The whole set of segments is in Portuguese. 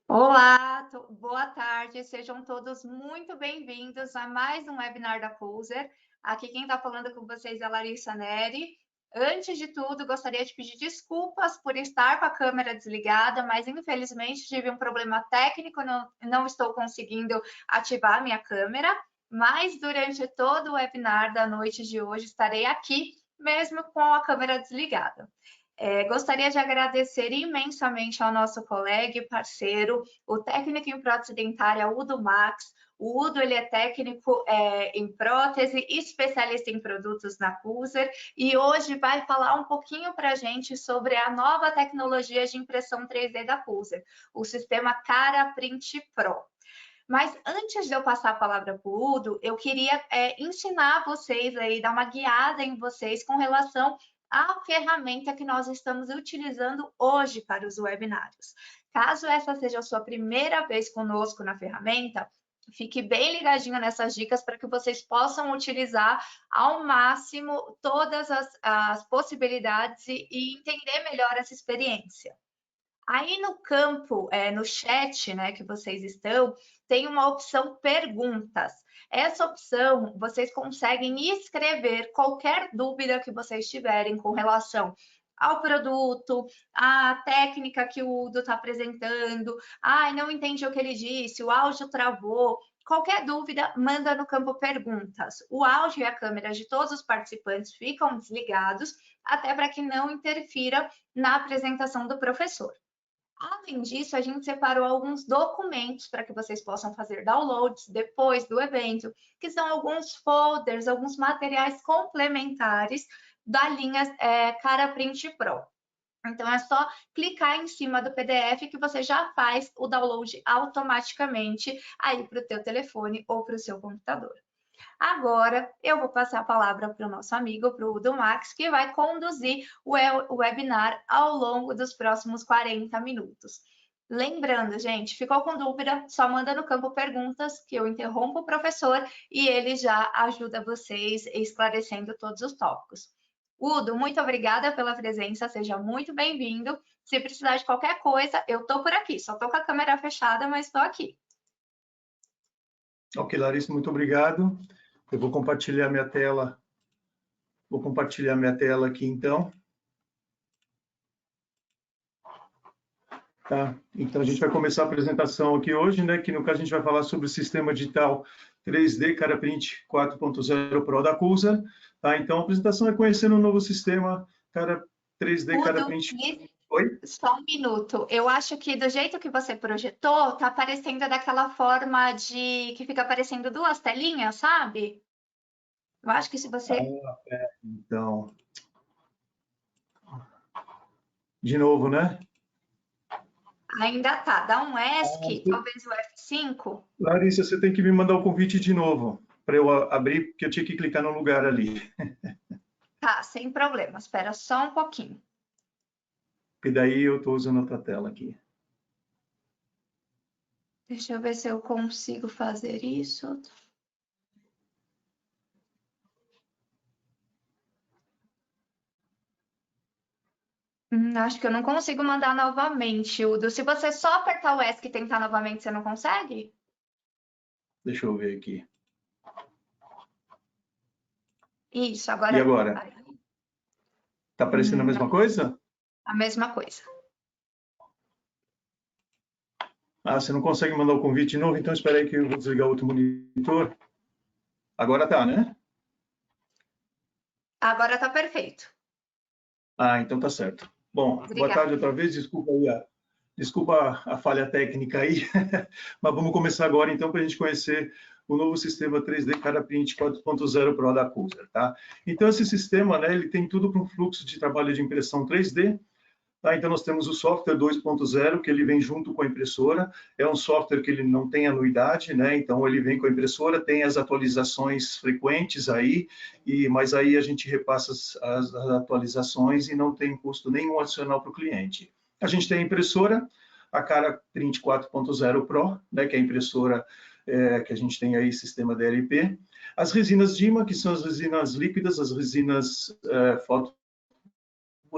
Olá, boa tarde, sejam todos muito bem-vindos a mais um webinar da Pulser. Aqui quem está falando com vocês é a Larissa Neri. Antes de tudo, gostaria de pedir desculpas por estar com a câmera desligada, mas infelizmente tive um problema técnico, não estou conseguindo ativar a minha câmera, mas durante todo o webinar da noite de hoje estarei aqui, mesmo com a câmera desligada. Gostaria de agradecer imensamente ao nosso colega e parceiro, o técnico em prótese dentária Udo Max. O Udo ele é técnico em prótese, especialista em produtos na Pulser, e hoje vai falar um pouquinho para a gente sobre a nova tecnologia de impressão 3D da Pulser, o sistema CaraPrint Pro. Mas antes de eu passar a palavra para o Udo, eu queria ensinar vocês aí, dar uma guiada em vocês com relação à ferramenta que nós estamos utilizando hoje para os webinários. Caso essa seja a sua primeira vez conosco na ferramenta, fique bem ligadinho nessas dicas para que vocês possam utilizar ao máximo todas as possibilidades e entender melhor essa experiência. Aí no campo, no chat, né, que vocês estão, tem uma opção perguntas. Essa opção, vocês conseguem escrever qualquer dúvida que vocês tiverem com relação ao produto, à técnica que o Udo está apresentando, não entendi o que ele disse, o áudio travou. Qualquer dúvida, manda no campo perguntas. O áudio e a câmera de todos os participantes ficam desligados, até para que não interfira na apresentação do professor. Além disso, a gente separou alguns documentos para que vocês possam fazer downloads depois do evento, que são alguns folders, alguns materiais complementares da linha CaraPrint Pro. Então, é só clicar em cima do PDF que você já faz o download automaticamente aí para o teu telefone ou para o seu computador. Agora, eu vou passar a palavra para o nosso amigo, para o Udo Max, que vai conduzir o webinar ao longo dos próximos 40 minutos. Lembrando, gente, ficou com dúvida? Só manda no campo perguntas, que eu interrompo o professor e ele já ajuda vocês esclarecendo todos os tópicos. Udo, muito obrigada pela presença, seja muito bem-vindo. Se precisar de qualquer coisa, eu estou por aqui. Só estou com a câmera fechada, mas estou aqui. Ok, Larissa, muito obrigado. Eu vou compartilhar minha tela. Vou compartilhar minha tela aqui, então. Tá? Então, a gente vai começar a apresentação aqui hoje, né? Que, no caso, a gente vai falar sobre o sistema digital 3D CaraPrint 4.0 Pro da Pulser. Tá? Então, a apresentação é conhecendo o novo sistema 3D CaraPrint. Oi? Só um minuto. Eu acho que do jeito que você projetou, tá aparecendo daquela forma de que fica aparecendo duas telinhas, sabe? Eu acho que se você... Então... De novo, né? Ainda tá. Dá um ESC, talvez o F5. Larissa, você tem que me mandar o convite de novo, para eu abrir, porque eu tinha que clicar no lugar ali. Tá, sem problema. Espera só um pouquinho. E daí eu estou usando outra tela aqui. Deixa eu ver se eu consigo fazer isso. Acho que eu não consigo mandar novamente, Udo. Se você só apertar o ESC e tentar novamente, você não consegue? Deixa eu ver aqui. Isso, agora... E agora? Está aparecendo a mesma coisa? A mesma coisa. Você não consegue mandar o convite de novo? Então espera aí que eu vou desligar o outro monitor. Agora tá, né? Agora tá perfeito. Então tá certo. Bom, Obrigada. Boa tarde outra vez. Desculpa aí desculpa a falha técnica aí. Mas vamos começar agora então para a gente conhecer o novo sistema 3D CaraPrint 4.0 Pro da Pulser, tá? Então esse sistema, né, ele tem tudo para um fluxo de trabalho de impressão 3D. Tá, então, nós temos o software 2.0, que ele vem junto com a impressora. É um software que ele não tem anuidade, né? Então, ele vem com a impressora, tem as atualizações frequentes aí, mas aí a gente repassa as atualizações e não tem custo nenhum adicional para o cliente. A gente tem a impressora, a CaraPrint 4.0 Pro, né? Que é a impressora que a gente tem aí, sistema DLP. As resinas Dima, que são as resinas líquidas, as resinas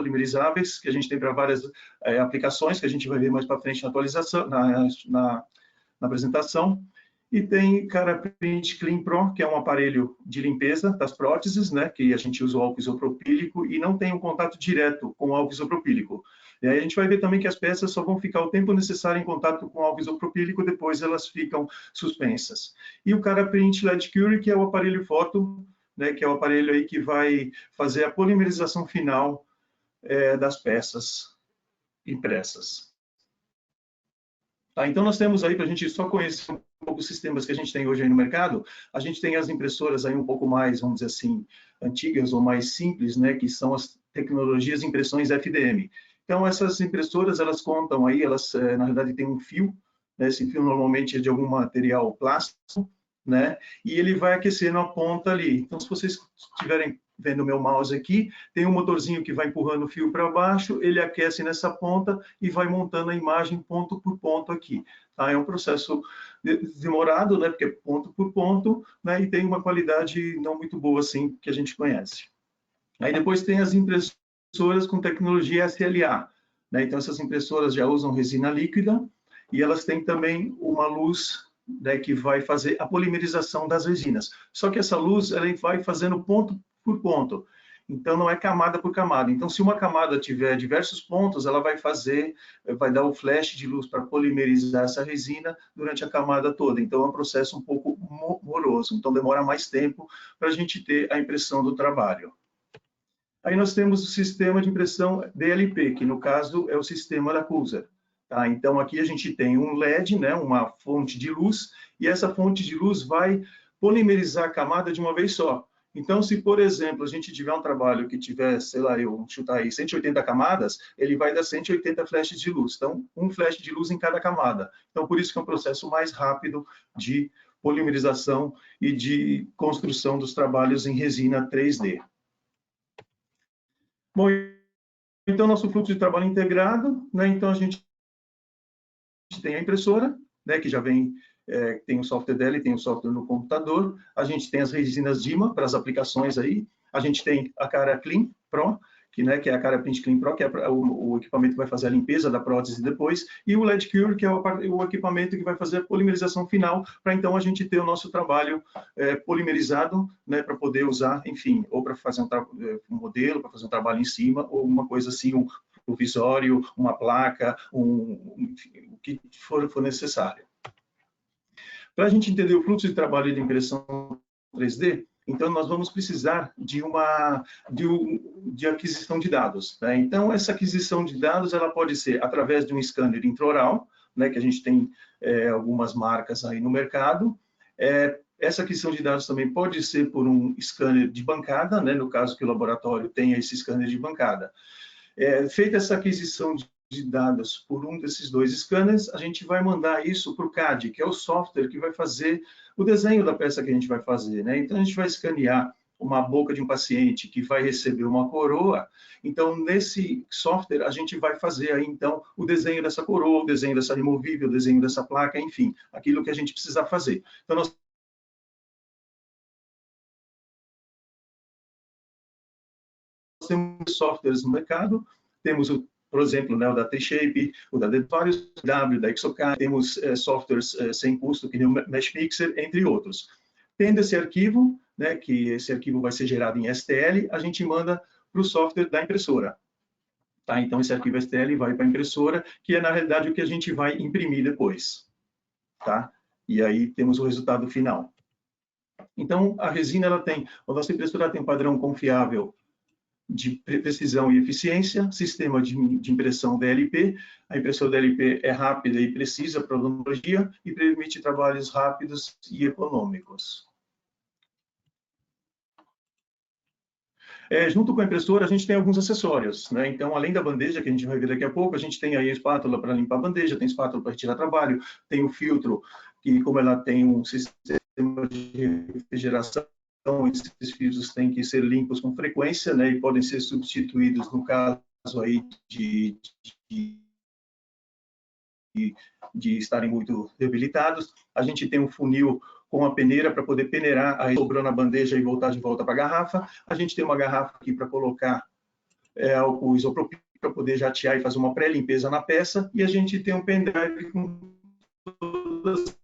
polimerizáveis, que a gente tem para várias aplicações, que a gente vai ver mais para frente na atualização, na apresentação. E tem Caraprint Clean Pro, que é um aparelho de limpeza das próteses, né, que a gente usa o álcool isopropílico e não tem um contato direto com o álcool isopropílico. E aí a gente vai ver também que as peças só vão ficar o tempo necessário em contato com o álcool isopropílico, depois elas ficam suspensas. E o Caraprint LED Cure, que é o aparelho foto, né, que é o aparelho aí que vai fazer a polimerização final das peças impressas. Tá, então, nós temos aí, para a gente só conhecer um pouco os sistemas que a gente tem hoje aí no mercado, a gente tem as impressoras aí um pouco mais, vamos dizer assim, antigas ou mais simples, né, que são as tecnologias de impressões FDM. Então, essas impressoras, elas contam aí, elas, na verdade, têm um fio, né, esse fio normalmente é de algum material plástico, né, e ele vai aquecer na ponta ali. Então, se vocês estiverem vendo o meu mouse aqui, tem um motorzinho que vai empurrando o fio para baixo, ele aquece nessa ponta e vai montando a imagem ponto por ponto aqui. Tá? É um processo demorado, né? Porque é ponto por ponto, né? E tem uma qualidade não muito boa assim que a gente conhece. Aí depois tem as impressoras com tecnologia SLA, né? Então essas impressoras já usam resina líquida e elas têm também uma luz, né, que vai fazer a polimerização das resinas. Só que essa luz ela vai fazendo ponto por ponto. Então, não é camada por camada. Então, se uma camada tiver diversos pontos, ela vai dar o flash de luz para polimerizar essa resina durante a camada toda. Então, é um processo um pouco moroso. Então, demora mais tempo para a gente ter a impressão do trabalho. Aí nós temos o sistema de impressão DLP, que no caso é o sistema da Cuser. Tá? Então, aqui a gente tem um LED, né, uma fonte de luz, e essa fonte de luz vai polimerizar a camada de uma vez só. Então, se, por exemplo, a gente tiver um trabalho que tiver, sei lá, eu chutar aí 180 camadas, ele vai dar 180 flashes de luz. Então, um flash de luz em cada camada. Então, por isso que é um processo mais rápido de polimerização e de construção dos trabalhos em resina 3D. Bom, então, nosso fluxo de trabalho integrado, né? Então, a gente tem a impressora, né, que já vem, tem o software dela e tem o software no computador. A gente tem as resinas Dima para as aplicações aí. A gente tem a Cara Clean Pro, que é a Caraprint Clean Pro, que é o equipamento que vai fazer a limpeza da prótese depois, e o LED Cure, que é o equipamento que vai fazer a polimerização final, para então a gente ter o nosso trabalho polimerizado, né, para poder usar, enfim, ou para fazer um modelo, para fazer um trabalho em cima, ou uma coisa assim, um provisório, uma placa, enfim, o que for necessário. Para a gente entender o fluxo de trabalho de impressão 3D, então nós vamos precisar de aquisição de dados, né? Então, essa aquisição de dados ela pode ser através de um scanner intraoral, né, que a gente tem algumas marcas aí no mercado. Essa aquisição de dados também pode ser por um scanner de bancada, né, no caso que o laboratório tenha esse scanner de bancada. Feita essa aquisição de dados por um desses dois scanners, a gente vai mandar isso para o CAD, que é o software que vai fazer o desenho da peça que a gente vai fazer, né? Então, a gente vai escanear uma boca de um paciente que vai receber uma coroa. Então, nesse software, a gente vai fazer aí, então, o desenho dessa coroa, o desenho dessa removível, o desenho dessa placa, enfim, aquilo que a gente precisa fazer. Então, nós temos softwares no mercado, temos por exemplo, né, o da T-Shape, o da vários W, da Exocad, temos softwares sem custo, que nem o Mesh Mixer, entre outros. Tendo esse arquivo, né, que esse arquivo vai ser gerado em STL, a gente manda para o software da impressora. Tá? Então, esse arquivo STL vai para a impressora, que é, na realidade, o que a gente vai imprimir depois. Tá? E aí temos o resultado final. Então, a resina, a nossa impressora tem um padrão confiável de precisão e eficiência, sistema de impressão DLP. A impressora DLP é rápida e precisa para a odontologia e permite trabalhos rápidos e econômicos. Junto com a impressora, a gente tem alguns acessórios, né? Então, além da bandeja, que a gente vai ver daqui a pouco, a gente tem aí a espátula para limpar a bandeja, tem espátula para retirar trabalho, tem o filtro, que como ela tem um sistema de refrigeração, então, esses filtros têm que ser limpos com frequência, né, e podem ser substituídos no caso aí de estarem muito debilitados. A gente tem um funil com a peneira para poder peneirar, aí sobrando a bandeja e voltar de volta para a garrafa. A gente tem uma garrafa aqui para colocar álcool isopropílico para poder jatear e fazer uma pré-limpeza na peça, e a gente tem um pendrive com todas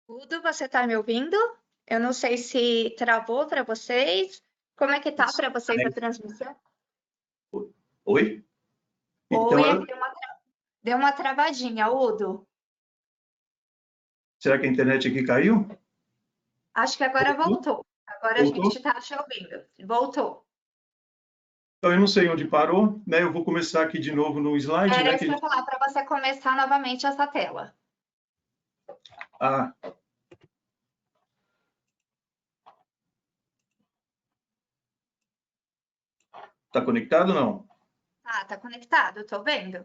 Udo, você está me ouvindo? Eu não sei se travou para vocês. Como é que tá para vocês a transmissão? Oi? Então, Oi, é que deu uma travadinha, Udo. será que a internet aqui caiu? Acho que agora voltou. Agora a gente Voltou? está te ouvindo. Voltou. Então, eu não sei onde parou, né? Eu vou começar aqui de novo no slide, Era né? isso que eu ia falar para você começar novamente essa tela. Ah, tá conectado ou não? Ah, tá conectado, tô vendo.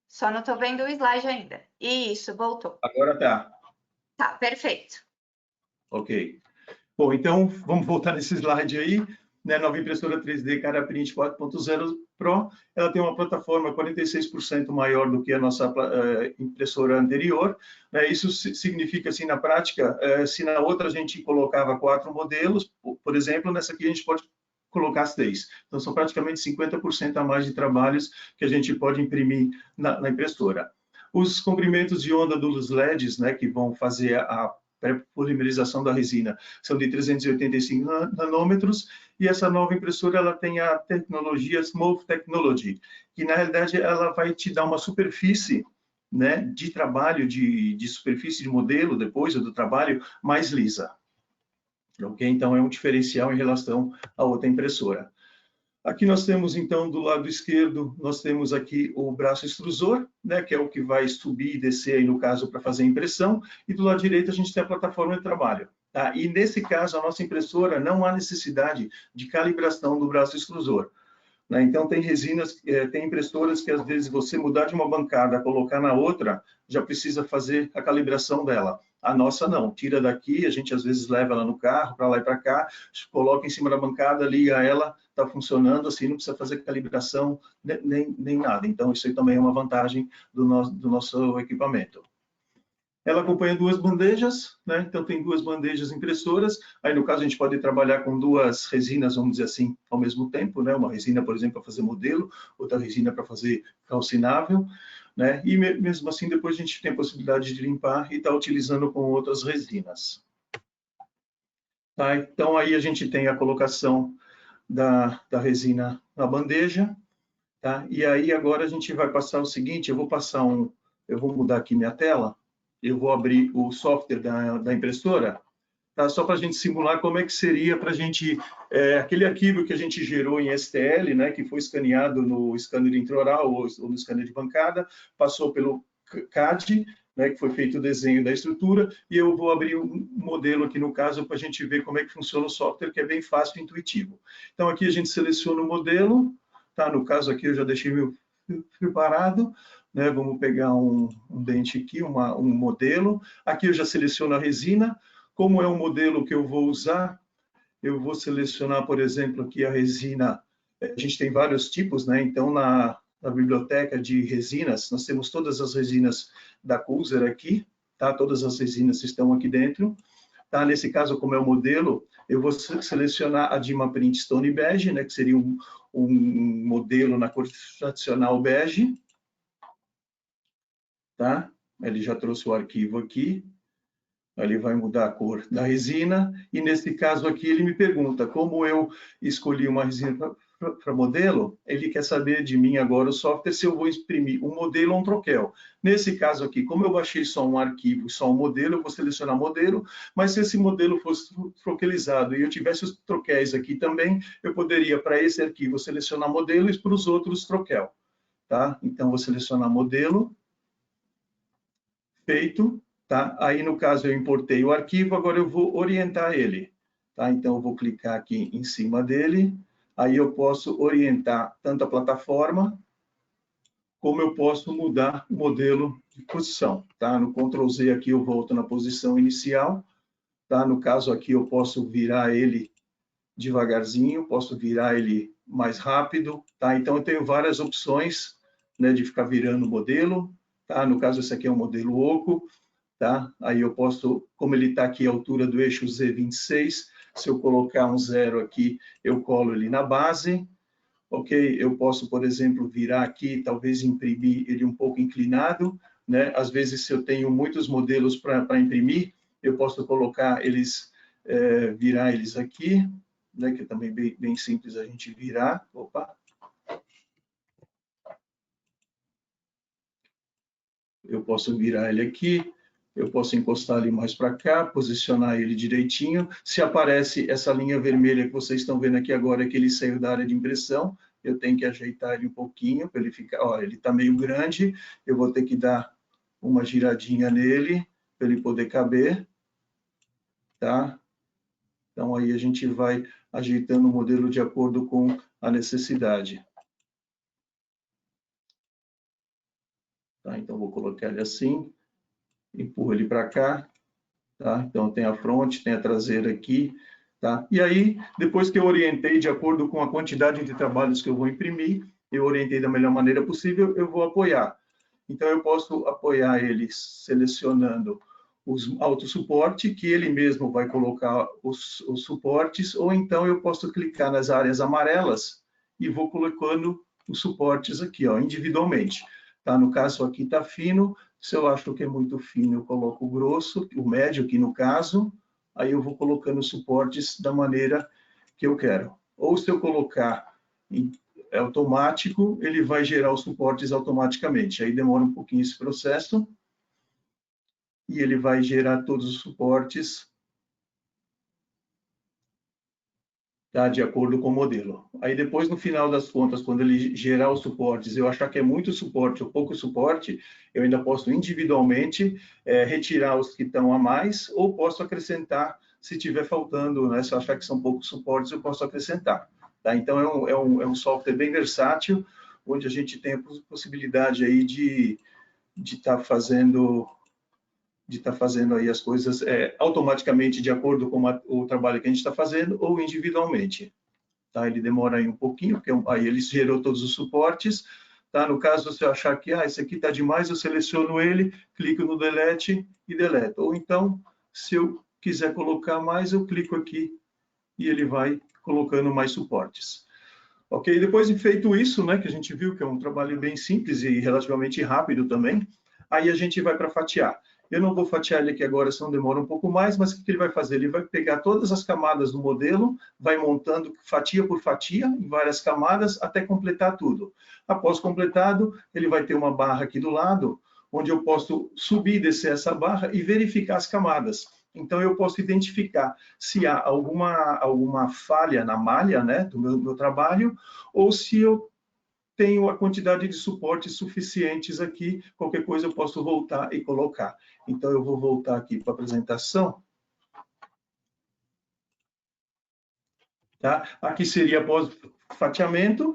Só não tô vendo o slide ainda. Isso, voltou. Agora tá. Tá, perfeito. Ok. Bom, então, vamos voltar nesse slide aí. Né, nova impressora 3D Caraprint 4.0 Pro, ela tem uma plataforma 46% maior do que a nossa impressora anterior. Né, isso significa, assim, na prática, se na outra a gente colocava 4 modelos, por exemplo, nessa aqui a gente pode colocar 6. Então, são praticamente 50% a mais de trabalhos que a gente pode imprimir na impressora. Os comprimentos de onda dos LEDs, né, que vão fazer a pré-polimerização da resina, são de 385 nanômetros, e essa nova impressora ela tem a tecnologia Smooth Technology, que na realidade ela vai te dar uma superfície, né, de trabalho, de superfície de modelo, depois do trabalho, mais lisa. Ok? Então é um diferencial em relação à outra impressora. Aqui nós temos, então, do lado esquerdo, nós temos aqui o braço extrusor, né, que é o que vai subir e descer, aí, no caso, para fazer a impressão, e do lado direito a gente tem a plataforma de trabalho. Tá? E, nesse caso, a nossa impressora não há necessidade de calibração do braço extrusor. Né? Então, tem resinas, tem impressoras que, às vezes, você mudar de uma bancada, colocar na outra, já precisa fazer a calibração dela. A nossa não, tira daqui, a gente às vezes leva ela no carro, para lá e para cá, coloca em cima da bancada, liga ela, está funcionando, assim, não precisa fazer calibração nem nada. Então, isso aí também é uma vantagem do nosso equipamento. Ela acompanha duas bandejas, né? Então tem duas bandejas impressoras. Aí, no caso, a gente pode trabalhar com duas resinas, vamos dizer assim, ao mesmo tempo, né? Uma resina, por exemplo, para fazer modelo, outra resina para fazer calcinável, né? E mesmo assim, depois a gente tem a possibilidade de limpar e estar utilizando com outras resinas. Tá? Então, aí a gente tem a colocação da resina na bandeja, tá? E aí, agora a gente vai passar o seguinte, eu vou mudar aqui minha tela, eu vou abrir o software da impressora, tá? Só para a gente simular como é que seria para a gente, aquele arquivo que a gente gerou em STL, né, que foi escaneado no scanner intraoral ou no scanner de bancada, passou pelo CAD, né, que foi feito o desenho da estrutura, e eu vou abrir um modelo aqui no caso para a gente ver como é que funciona o software, que é bem fácil e intuitivo. Então aqui a gente seleciona o modelo, tá? No caso aqui eu já deixei meu preparado, né? Vamos pegar um dente aqui, um modelo. Aqui eu já seleciono a resina. Como é um modelo que eu vou usar, eu vou selecionar, por exemplo, aqui a resina. A gente tem vários tipos, né? Então, na biblioteca de resinas, nós temos todas as resinas da Culzer aqui, tá? Todas as resinas estão aqui dentro. Tá? Nesse caso, como é o modelo, eu vou selecionar a Dimaprint Stone Bege, né? Que seria um modelo na cor tradicional bege. Tá? Ele já trouxe o arquivo aqui. Ele vai mudar a cor da resina, e nesse caso aqui ele me pergunta, como eu escolhi uma resina para modelo, ele quer saber de mim agora o software se eu vou imprimir um modelo ou um troquel. Nesse caso aqui, como eu baixei só um arquivo, só um modelo, eu vou selecionar modelo, mas se esse modelo fosse troquelizado e eu tivesse os troquéis aqui também, eu poderia, para esse arquivo, selecionar modelo e para os outros troquel. Tá? Então, vou selecionar modelo, feito. Tá? Aí, no caso, eu importei o arquivo, agora eu vou orientar ele. Tá? Então, eu vou clicar aqui em cima dele, aí eu posso orientar tanto a plataforma, como eu posso mudar o modelo de posição. Tá? No Ctrl Z aqui eu volto na posição inicial, tá? No caso aqui, eu posso virar ele devagarzinho, posso virar ele mais rápido, tá? Então, eu tenho várias opções, né, de ficar virando o modelo, tá? No caso, esse aqui é um modelo oco, tá? Aí eu posso, como ele está aqui à altura do eixo Z26, se eu colocar um 0 aqui, eu colo ele na base, ok? Eu posso, por exemplo, virar aqui, talvez imprimir ele um pouco inclinado, né? Às vezes, se eu tenho muitos modelos para imprimir, eu posso colocar eles, virar eles aqui, né? Que é também bem simples a gente virar. Opa! Eu posso virar ele aqui, eu posso encostar ele mais para cá, posicionar ele direitinho. Se aparece essa linha vermelha que vocês estão vendo aqui agora, que ele saiu da área de impressão, eu tenho que ajeitar ele um pouquinho para ele ficar. Ó, ele está meio grande, eu vou ter que dar uma giradinha nele para ele poder caber, tá? Então aí a gente vai ajeitando o modelo de acordo com a necessidade. Tá? Então vou colocar ele assim, empurro ele para cá. Tá? Então, tem a fronte, tem a traseira aqui, tá? E aí, depois que eu orientei de acordo com a quantidade de trabalhos que eu vou imprimir, eu orientei da melhor maneira possível, eu vou apoiar. Então, eu posso apoiar ele selecionando os autossuporte, que ele mesmo vai colocar os suportes, ou então eu posso clicar nas áreas amarelas e vou colocando os suportes aqui, ó, individualmente. Tá? No caso, aqui está fino. Se eu acho que é muito fino, eu coloco o grosso, o médio aqui no caso. Aí eu vou colocando os suportes da maneira que eu quero. Ou se eu colocar em automático, ele vai gerar os suportes automaticamente. Aí demora um pouquinho esse processo. E ele vai gerar todos os suportes, tá, de acordo com o modelo. Aí depois, no final das contas, quando ele gerar os suportes, eu achar que é muito suporte ou pouco suporte, eu ainda posso individualmente retirar os que estão a mais, ou posso acrescentar se tiver faltando, né? Se eu achar que são poucos suportes, eu posso acrescentar. Tá? Então, é um software bem versátil, onde a gente tem a possibilidade aí de estar fazendo aí as coisas automaticamente de acordo com o trabalho que a gente está fazendo ou individualmente. Tá? Ele demora aí um pouquinho, porque aí ele gerou todos os suportes. Tá? No caso, se eu achar que esse aqui está demais, eu seleciono ele, clico no delete e deleto. Ou então, se eu quiser colocar mais, eu clico aqui e ele vai colocando mais suportes. Ok? Depois de feito isso, né, que a gente viu que é um trabalho bem simples e relativamente rápido também, aí a gente vai para fatiar. Eu não vou fatiar ele aqui agora, senão demora um pouco mais, mas o que ele vai fazer? Ele vai pegar todas as camadas do modelo, vai montando fatia por fatia, em várias camadas, até completar tudo. Após completado, ele vai ter uma barra aqui do lado, onde eu posso subir e descer essa barra e verificar as camadas. Então, eu posso identificar se há alguma falha na malha, né, do meu trabalho, ou se eu tenho a quantidade de suportes suficientes aqui, qualquer coisa eu posso voltar e colocar. Então, eu vou voltar aqui para a apresentação. Tá? Aqui seria após fatiamento.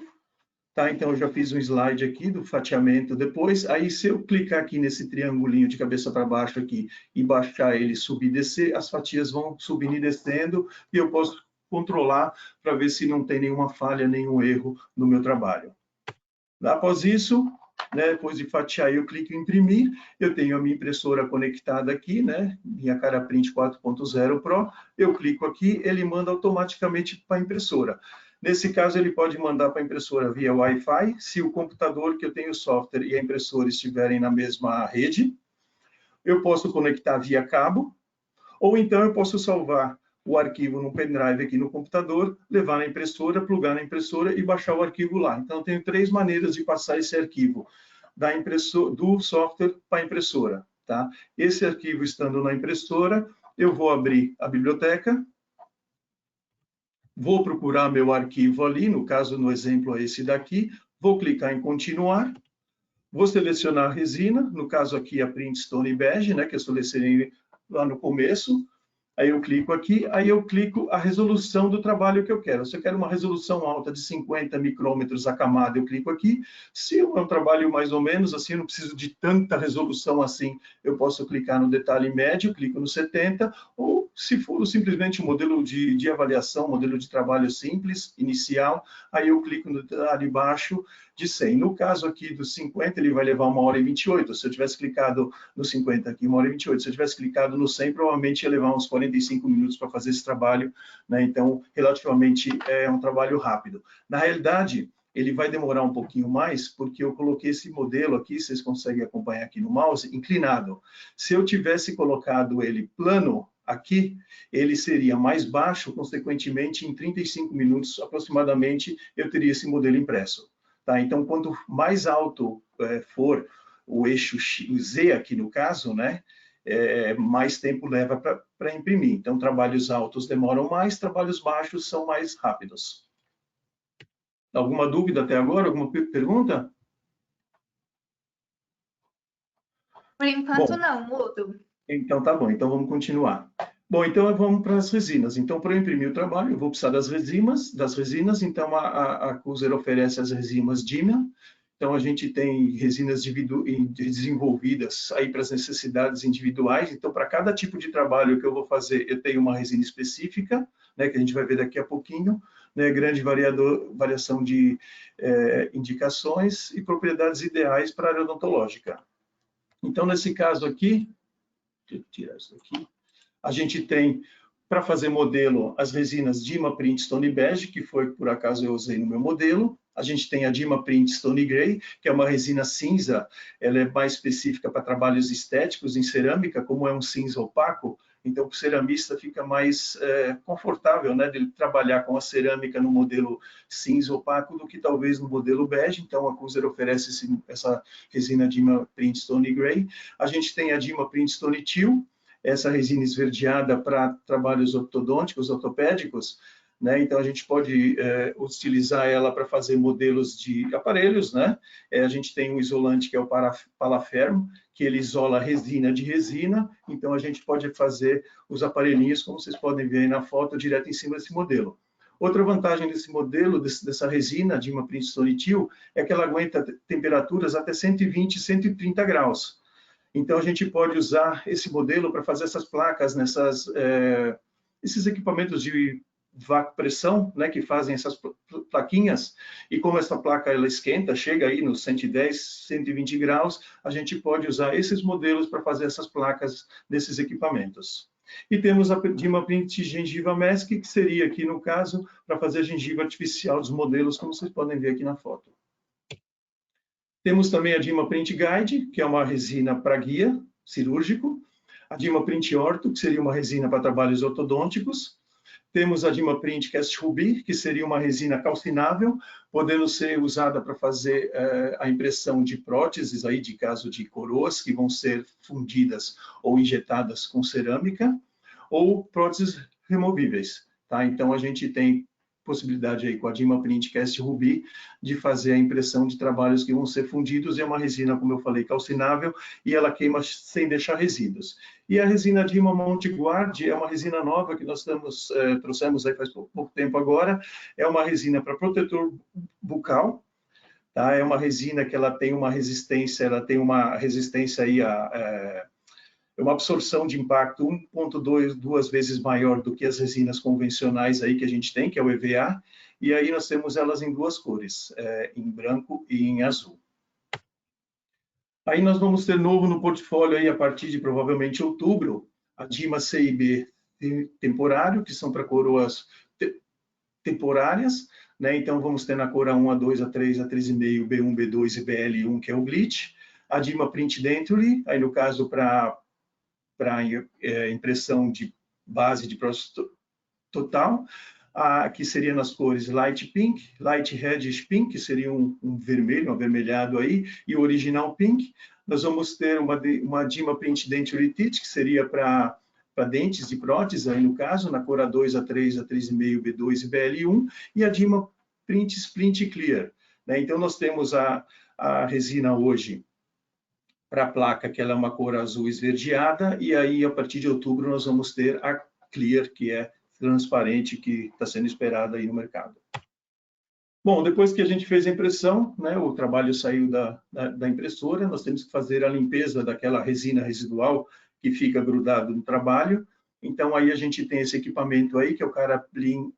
Tá? Então, eu já fiz um slide aqui do fatiamento depois. Aí, se eu clicar aqui nesse triangulinho de cabeça para baixo aqui e baixar ele, subir e descer, as fatias vão subindo e descendo e eu posso controlar para ver se não tem nenhuma falha, nenhum erro no meu trabalho. Após isso, né, depois de fatiar, eu clico em imprimir. Eu tenho a minha impressora conectada aqui, né, minha Caraprint 4.0 Pro. Eu clico aqui, ele manda automaticamente para a impressora. Nesse caso, ele pode mandar para a impressora via Wi-Fi, se o computador que eu tenho software e a impressora estiverem na mesma rede. Eu posso conectar via cabo, ou então eu posso salvar o arquivo no pendrive aqui no computador, levar na impressora, plugar na impressora e baixar o arquivo lá. Então, eu tenho 3 maneiras de passar esse arquivo do software para a impressora. Tá? Esse arquivo estando na impressora, eu vou abrir a biblioteca, vou procurar meu arquivo ali, no caso, no exemplo, é esse daqui, vou clicar em continuar, vou selecionar a resina, no caso aqui a Printstone Bege, né, que eu selecionei lá no começo. Aí eu clico aqui, aí eu clico a resolução do trabalho que eu quero. Se eu quero uma resolução alta de 50 micrômetros a camada, eu clico aqui. Se é um trabalho mais ou menos, assim, eu não preciso de tanta resolução assim, eu posso clicar no detalhe médio, clico no 70, ou se for simplesmente um modelo de avaliação, modelo de trabalho simples, inicial, aí eu clico no detalhe baixo de 100. No caso aqui do 50, ele vai levar 1h28. Se eu tivesse clicado no 50 aqui, 1h28. Se eu tivesse clicado no 100, provavelmente ia levar uns 45 minutos para fazer esse trabalho, né? Então, relativamente, é um trabalho rápido. Na realidade, ele vai demorar um pouquinho mais, porque eu coloquei esse modelo aqui, vocês conseguem acompanhar aqui no mouse, inclinado. Se eu tivesse colocado ele plano aqui, ele seria mais baixo, consequentemente, em 35 minutos aproximadamente, eu teria esse modelo impresso. Tá? Então, quanto mais alto for o eixo Z aqui no caso, né, mais tempo leva para imprimir. Então, trabalhos altos demoram mais, trabalhos baixos são mais rápidos. Alguma dúvida até agora? Alguma pergunta? Por enquanto, Bom, não, mudo. então tá bom, então vamos continuar. Bom, então vamos para as resinas. Então, para eu imprimir o trabalho, eu vou precisar das resinas. Então, a Cuser oferece as resinas Dima. Então, a gente tem resinas desenvolvidas aí para as necessidades individuais. Então, para cada tipo de trabalho que eu vou fazer, eu tenho uma resina específica, né, que a gente vai ver daqui a pouquinho, né, grande variação de indicações e propriedades ideais para a área odontológica. Então, nesse caso aqui, deixa eu tirar isso aqui, a gente tem, para fazer modelo, as resinas Dima Print Stone Beige, que foi, por acaso, eu usei no meu modelo. A gente tem a Dima Print Stone Grey, que é uma resina cinza, ela é mais específica para trabalhos estéticos em cerâmica, como é um cinza opaco, então o ceramista fica mais confortável, né, de trabalhar com a cerâmica no modelo cinza opaco do que talvez no modelo bege. Então a Cuser oferece essa resina Dima Print Stone Grey. A gente tem a Dima Print Stone Teal, essa resina esverdeada para trabalhos ortodônticos, ortopédicos, né? Então a gente pode utilizar ela para fazer modelos de aparelhos, né? A gente tem um isolante que é o Palafermo, que ele isola resina de resina, então a gente pode fazer os aparelhinhos, como vocês podem ver aí na foto, direto em cima desse modelo. Outra vantagem desse modelo, dessa resina Dima Print Stone Teal, é que ela aguenta temperaturas até 120, 130 graus. Então, a gente pode usar esse modelo para fazer essas placas, esses equipamentos de vácuo-pressão, né, que fazem essas plaquinhas, e como essa placa ela esquenta, chega aí nos 110, 120 graus, a gente pode usar esses modelos para fazer essas placas desses equipamentos. E temos a Dima Print Gengiva Mask, que seria aqui, no caso, para fazer a gengiva artificial dos modelos, como vocês podem ver aqui na foto. Temos também a Dima Print Guide, que é uma resina para guia cirúrgico. A Dima Print Ortho, que seria uma resina para trabalhos ortodônticos. Temos a Dima Print Cast Ruby, que seria uma resina calcinável, podendo ser usada para fazer a impressão de próteses, aí, de caso de coroas, que vão ser fundidas ou injetadas com cerâmica, ou próteses removíveis. Tá? Então, a gente tem possibilidade aí com a Dima Print Cast Ruby de fazer a impressão de trabalhos que vão ser fundidos, e é uma resina, como eu falei, calcinável, e ela queima sem deixar resíduos. E a resina Dima Mount Guard é uma resina nova que nós trouxemos aí faz pouco tempo agora, é uma resina para protetor bucal, tá? É uma resina que ela tem uma resistência aí uma absorção de impacto 1,2 vezes maior do que as resinas convencionais aí que a gente tem, que é o EVA, e aí nós temos elas em duas cores, em branco e em azul. Aí nós vamos ter novo no portfólio aí a partir de provavelmente outubro, a Dima CIB temporário, que são para coroas temporárias, né? Então vamos ter na cor A1, A2, A3, A3,5, B1, B2 e BL1, que é o glitch. A Dima Print Dentally, aí no caso para impressão de base de prótese total, que seria nas cores Light Pink, Light Reddish Pink, que seria um vermelho, um avermelhado aí, e o Original Pink. Nós vamos ter uma Dima Print Dentally Teeth, que seria para dentes de prótese, aí no caso, na cor A2, A3, A3,5, B2 e BL1, e a Dima Print Splint Clear. Né? Então, nós temos a resina hoje para a placa, que ela é uma cor azul esverdeada, e aí, a partir de outubro, nós vamos ter a clear, que é transparente, que está sendo esperada aí no mercado. Bom, depois que a gente fez a impressão, né, o trabalho saiu da impressora, nós temos que fazer a limpeza daquela resina residual que fica grudado no trabalho. Então, aí a gente tem esse equipamento aí, que é o Caraprint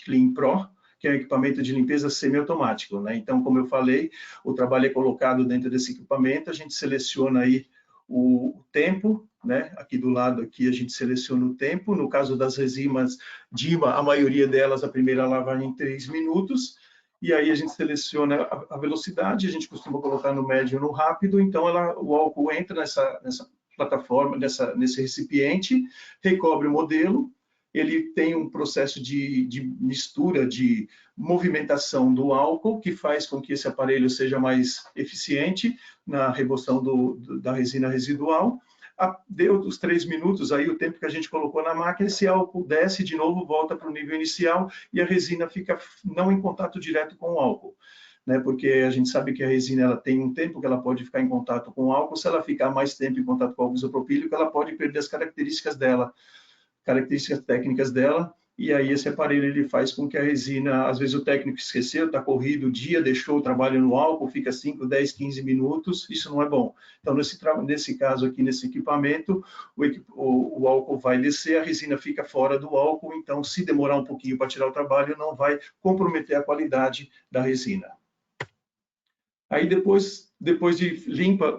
Clean Pro, que é um equipamento de limpeza semiautomático, né? Então, como eu falei, o trabalho é colocado dentro desse equipamento, a gente seleciona aí o tempo, né? Aqui do lado aqui a gente seleciona o tempo. No caso das resinas DIMA, a maioria delas, a primeira lavagem em 3 minutos. E aí a gente seleciona a velocidade, a gente costuma colocar no médio ou no rápido, então o álcool entra nessa plataforma, nesse recipiente, recobre o modelo, ele tem um processo de mistura, de movimentação do álcool, que faz com que esse aparelho seja mais eficiente na remoção da resina residual. Deu os 3 minutos, aí o tempo que a gente colocou na máquina, esse álcool desce de novo, volta para o nível inicial e a resina fica não em contato direto com o álcool, né? Porque a gente sabe que a resina ela tem um tempo que ela pode ficar em contato com o álcool, se ela ficar mais tempo em contato com o álcool isopropílico, ela pode perder as características dela, características técnicas dela, e aí esse aparelho ele faz com que a resina, às vezes o técnico esqueceu, está corrido o dia, deixou o trabalho no álcool, fica 5, 10, 15 minutos, isso não é bom. Então, nesse caso aqui, nesse equipamento, o álcool vai descer, a resina fica fora do álcool, então se demorar um pouquinho para tirar o trabalho, não vai comprometer a qualidade da resina. Aí depois de limpa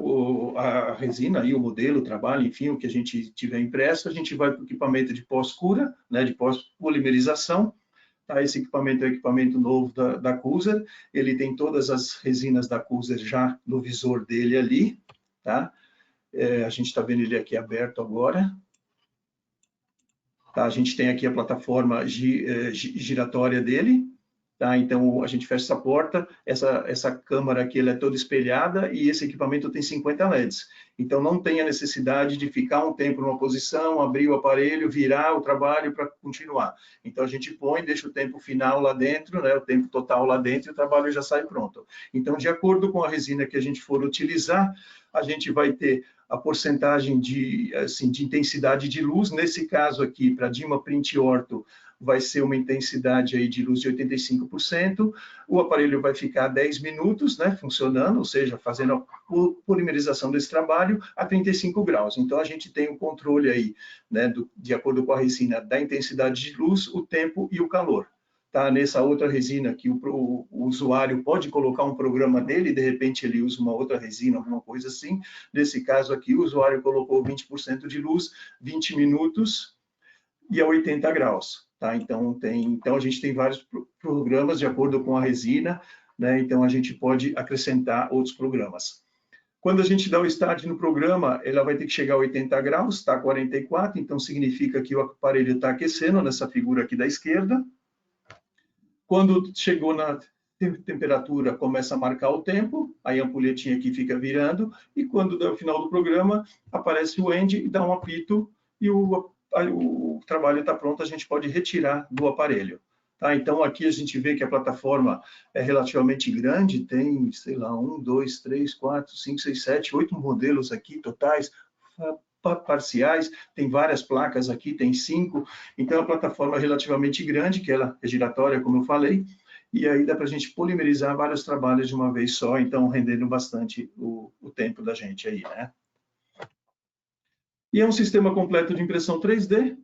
a resina, aí o modelo, o trabalho, enfim, o que a gente tiver impresso, a gente vai para o equipamento de pós-cura, né, de pós-polimerização. Tá? Esse equipamento é o equipamento novo da Cuser, ele tem todas as resinas da Cuser já no visor dele ali, tá? A gente está vendo ele aqui aberto agora. Tá? A gente tem aqui a plataforma giratória dele. Tá? Então, a gente fecha essa porta, essa câmara aqui ela é toda espelhada e esse equipamento tem 50 LEDs. Então, não tem a necessidade de ficar um tempo numa posição, abrir o aparelho, virar o trabalho para continuar. Então, a gente põe, deixa o tempo final lá dentro, né, o tempo total lá dentro e o trabalho já sai pronto. Então, de acordo com a resina que a gente for utilizar, a gente vai ter a porcentagem de intensidade de luz. Nesse caso aqui, para DIMA Print Ortho, vai ser uma intensidade aí de luz de 85%, o aparelho vai ficar 10 minutos, né, funcionando, ou seja, fazendo a polimerização desse trabalho a 35 graus. Então, a gente tem um controle aí, né, de acordo com a resina, da intensidade de luz, o tempo e o calor. Tá? Nessa outra resina aqui, o usuário pode colocar um programa dele, de repente ele usa uma outra resina, alguma coisa assim. Nesse caso aqui, o usuário colocou 20% de luz, 20 minutos e a 80 graus. Tá? Então, a gente tem vários programas de acordo com a resina, né? Então, a gente pode acrescentar outros programas. Quando a gente dá o start no programa, ela vai ter que chegar a 80 graus, está 44, então significa que o aparelho está aquecendo, nessa figura aqui da esquerda. Quando chegou na temperatura, começa a marcar o tempo, aí a ampulhetinha aqui fica virando, e quando dá o final do programa, aparece o end e dá um apito, e o trabalho está pronto, a gente pode retirar do aparelho. Tá? Então, aqui a gente vê que a plataforma é relativamente grande, tem, sei lá, 1, 2, 3, 4, 5, 6, 7, 8 modelos aqui totais, parciais, tem várias placas aqui, tem 5, então é uma plataforma relativamente grande, que ela é giratória, como eu falei, e aí dá para a gente polimerizar vários trabalhos de uma vez só, então rendendo bastante o tempo da gente aí, né? E é um sistema completo de impressão 3D,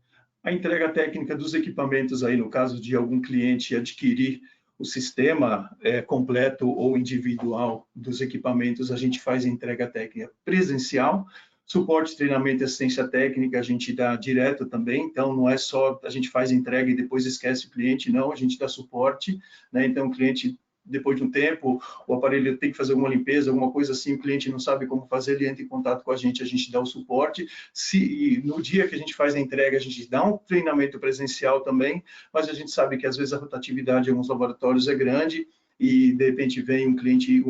a entrega técnica dos equipamentos aí, no caso de algum cliente adquirir o sistema completo ou individual dos equipamentos, a gente faz a entrega técnica presencial, suporte, treinamento e assistência técnica a gente dá direto também, então não é só a gente faz entrega e depois esquece o cliente, não, a gente dá suporte, né? Então o cliente, depois de um tempo, o aparelho tem que fazer alguma limpeza, alguma coisa assim, o cliente não sabe como fazer, ele entra em contato com a gente dá o suporte. Se no dia que a gente faz a entrega, a gente dá um treinamento presencial também, mas a gente sabe que às vezes a rotatividade em alguns laboratórios é grande e de repente vem um cliente,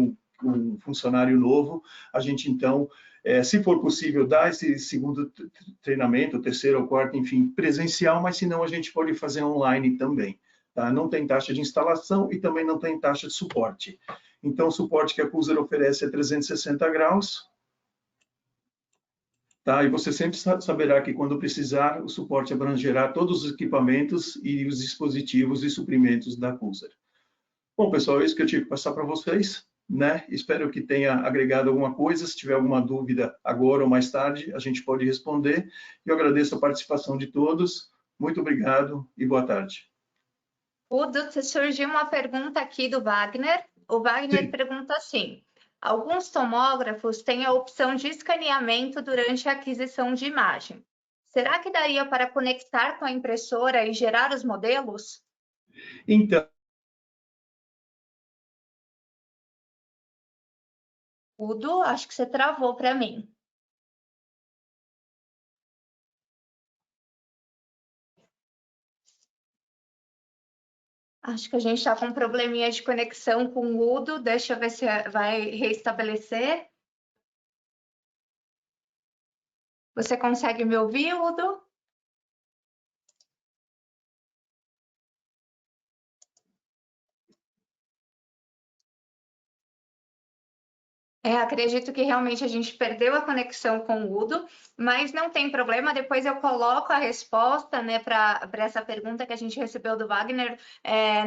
um funcionário novo, a gente então, se for possível, dá esse segundo treinamento, o terceiro ou quarto, enfim, presencial, mas se não, a gente pode fazer online também. Tá? Não tem taxa de instalação e também não tem taxa de suporte. Então, o suporte que a Cuser oferece é 360 graus. tá? E você sempre saberá que quando precisar, o suporte abrangerá todos os equipamentos e os dispositivos e suprimentos da Cuser. Bom, pessoal, é isso que eu tive que passar para vocês, né? Espero que tenha agregado alguma coisa. Se tiver alguma dúvida agora ou mais tarde, a gente pode responder. Eu agradeço a participação de todos. Muito obrigado e boa tarde. Surgiu uma pergunta aqui do Wagner. O Wagner Sim. pergunta assim: alguns tomógrafos têm a opção de escaneamento durante a aquisição de imagem. Será que daria para conectar com a impressora e gerar os modelos? Então, Udo, acho que você travou para mim. Acho que a gente está com um probleminha de conexão com o Udo. Deixa eu ver se vai restabelecer. Você consegue me ouvir, Udo? Acredito que realmente a gente perdeu a conexão com o Udo, mas não tem problema, depois eu coloco a resposta, né, para essa pergunta que a gente recebeu do Wagner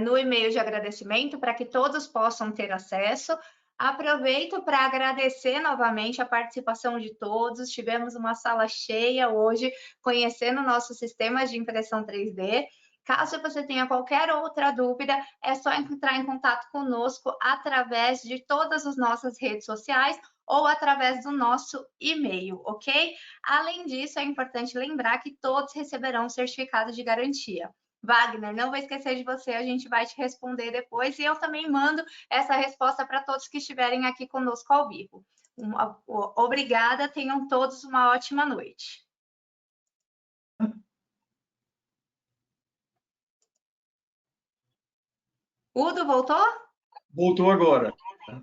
no e-mail de agradecimento, para que todos possam ter acesso. Aproveito para agradecer novamente a participação de todos, tivemos uma sala cheia hoje, conhecendo nossos sistemas de impressão 3D. Caso você tenha qualquer outra dúvida, é só entrar em contato conosco através de todas as nossas redes sociais ou através do nosso e-mail, ok? Além disso, é importante lembrar que todos receberão certificado de garantia. Wagner, não vou esquecer de você, a gente vai te responder depois e eu também mando essa resposta para todos que estiverem aqui conosco ao vivo. Obrigada, tenham todos uma ótima noite. Udo, voltou? voltou agora.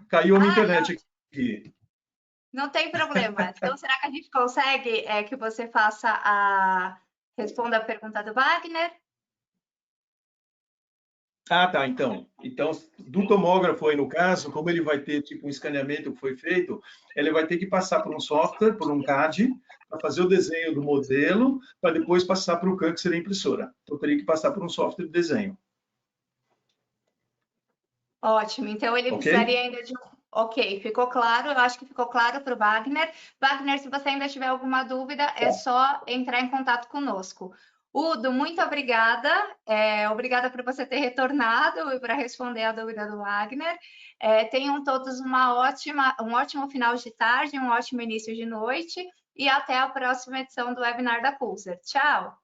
Caiu a minha internet aqui. Não tem problema. Então, será que a gente consegue que você faça responda a pergunta do Wagner? Ah, tá. Então, do tomógrafo aí no caso, como ele vai ter tipo um escaneamento que foi feito, ele vai ter que passar por um software, por um CAD, para fazer o desenho do modelo, para depois passar para o CAM, que seria a impressora. Então, teria que passar por um software de desenho. Ótimo. Então, ele Ok? precisaria ainda de um... Ok, ficou claro. Eu acho que ficou claro para o Wagner. Wagner, se você ainda tiver alguma dúvida, é só entrar em contato conosco. Udo, muito obrigada. Obrigada por você ter retornado e para responder a dúvida do Wagner. Tenham todos um ótimo final de tarde, um ótimo início de noite e até a próxima edição do webinar da Pulsar. Tchau!